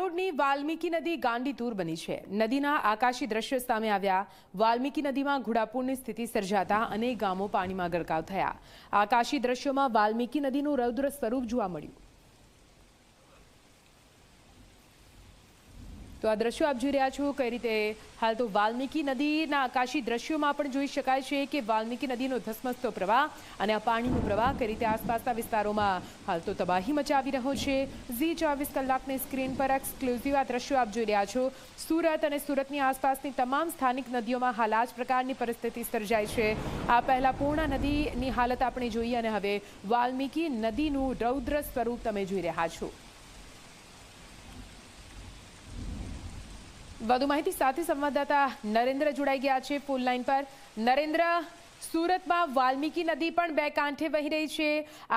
વાલોડની વાલ્મીકી નદી ગાંડીતુર બની છે। નદીના આકાશી દ્રશ્યો સામે આવ્યા। વાલ્મીકી નદીમાં ઘોડાપૂરની સ્થિતિ સર્જાતા અનેક ગામો પાણીમાં ગરકાવ થયા। આકાશી દ્રશ્યોમાં વાલ્મીકી નદીનું રૌદ્ર સ્વરૂપ જોવા મળ્યું। તો આ દ્રશ્યો આપ જોઈ રહ્યા છો કઈ રીતે હાલ તો વાલ્મીકી નદીના આકાશી દ્રશ્યોમાં પણ જોઈ શકાય છે કે વાલ્મીકી નદીનો ધસમસતો પ્રવાહ અને આ પાણીનો પ્રવાહ કઈ રીતે આસપાસના વિસ્તારોમાં હાલ તો તબાહી મચાવી રહ્યો છે। ઝી24 કલાકની સ્ક્રીન પર એક્સક્લુઝિવ આ દ્રશ્યો આપ જોઈ રહ્યા છો। સુરત અને સુરતની આસપાસની તમામ સ્થાનિક નદીઓમાં હાલ આ જ પ્રકારની પરિસ્થિતિ સર્જાઈ છે। આ પહેલા પૂર્ણા નદીની હાલત આપણે જોઈએ અને હવે વાલ્મીકી નદીનું રૌદ્ર સ્વરૂપ તમે જોઈ રહ્યા છો। વધુ માહિતી સાથે સંવાદદાતા નરેન્દ્ર જોડાઈ ગયા છે ફોન લાઈન પર। નરેન્દ્ર, સુરતમાં વાલ્મીકી નદી પણ બે કાંઠે વહી રહી છે।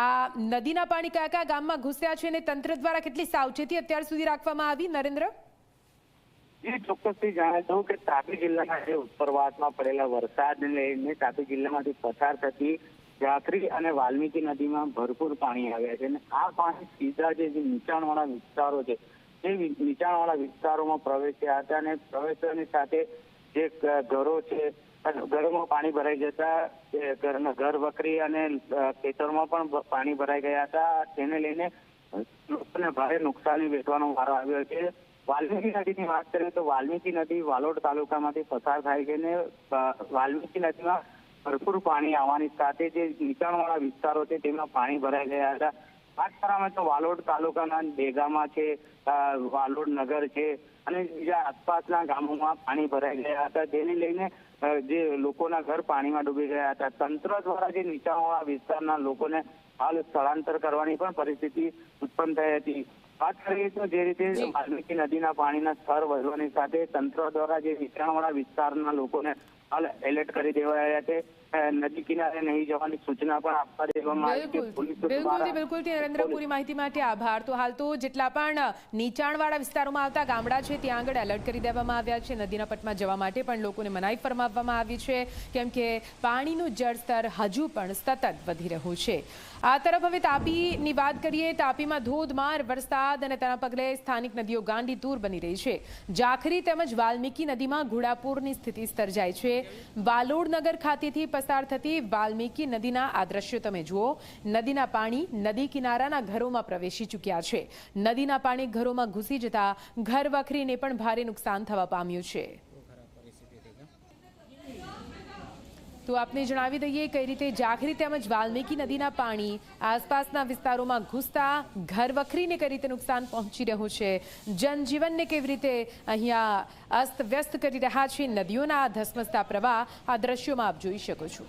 આ નદીના પાણી કયા કયા ગામમાં ઘૂસ્યા છે અને તંત્ર દ્વારા કેટલી સાવચેતી અત્યાર સુધી રાખવામાં આવી? નરેન્દ્ર, એ ચોક્કસથી જણાવી દઉં કે તાપી જિલ્લાના જે ઉપરવાસમાં પડેલા વરસાદને લઈને તાપી જિલ્લામાંથી પસાર થતી જાખરી અને વાલ્મીકી નદીમાં ભરપૂર પાણી આવ્યા છે અને આ પાણી સીધા જે નીચાણવાળા વિસ્તારો છે જે નીચાણવાળા વિસ્તારોમાં પ્રવેશ્યા હતા અને પ્રવેશવાની સાથે જે ઘરો છે ઘરોમાં પાણી ભરાઈ જતા ઘર વકરી અને ખેતરમાં પણ પાણી ભરાઈ ગયા હતા। તેને લઈને લોકોને ભારે નુકસાની વેઠવાનો વારો આવ્યો છે। વાલ્મીકી નદીની વાત કરીએ તો વાલ્મીકી નદી વાલોડ તાલુકામાંથી પસાર થાય છે અને વાલ્મીકી નદીમાં ભરપૂર પાણી આવવાની સાથે જે નીચાણવાળા વિસ્તારો છે તેમાં પાણી ભરાઈ ગયા હતા। વાત કરવામાં તો વાલોડ તાલુકાના ડેગામાં છે, વાલોડ નગર છે અને બીજા આસપાસના ગામોમાં પાણી ભરાઈ ગયા હતા, જેને લઈને જે લોકોના ઘર પાણીમાં ડૂબી ગયા હતા। તંત્ર દ્વારા જે નીચાણવાળા વિસ્તારના લોકોને હાલ સ્થળાંતર કરવાની પણ પરિસ્થિતિ ઉત્પન્ન થઈ હતી। વાત કરીએ તો જે રીતે વાલ્મીકી નદીના પાણીના સ્તર વધવાની સાથે તંત્ર દ્વારા જે નીચાણવાળા વિસ્તારના લોકોને હાલ એલર્ટ કરી દેવાયા છે। નદી કિનારે નહીં જવાની સૂચના પણ આપવા દેવામાં આવી છે। બિલકુલ નરેન્દ્ર, પૂરી માહિતી માટે આભાર। તો હાલ તો જેટલા પણ નીચાણવાળા વિસ્તારોમાં આવતા ગામડા છે ત્યાં આગળ એલર્ટ કરી દેવામાં આવ્યા છે। નદીના પટમાં જવા માટે પણ લોકોને મનાઈ ફરમાવવામાં આવી છે કેમ કે પાણીનું જળસ્તર હજુ પણ સતત વધી રહ્યું છે। આ તરફ હવે તાપીની વાત કરીએ। તાપીમાં ધોધમાર વરસાદ અને તેના પગલે સ્થાનિક નદીઓ ગાંડીતુર બની રહી છે। જાખરી તેમજ વાલ્મીકી નદીમાં ઘોડાપૂરની સ્થિતિ સર્જાઈ છે। વાલોડ નગર ખાતેથી પસાર થતી વાલ્મીકી નદીના આ દ્રશ્યો તમે જુઓ। નદીના પાણી નદી કિનારાના ઘરોમાં પ્રવેશી ચૂક્યા છે। નદીના પાણી ઘરોમાં ઘૂસી જતા ઘર વખરીને પણ ભારે નુકસાન થવા પામ્યું છે। તો આપને જણાવી દઈએ કઈ રીતે જાખરી તેમજ વાલ્મીકી નદીના પાણી આસપાસના વિસ્તારોમાં ઘૂસતા ઘર વખરીને કઈ રીતે નુકસાન પહોંચી રહ્યું છે, જનજીવનને કેવી રીતે અહીંયા અસ્તવ્યસ્ત કરી રહ્યા છે નદીઓના ધસમસતા પ્રવાહ આ દ્રશ્યોમાં આપ જોઈ શકો છો।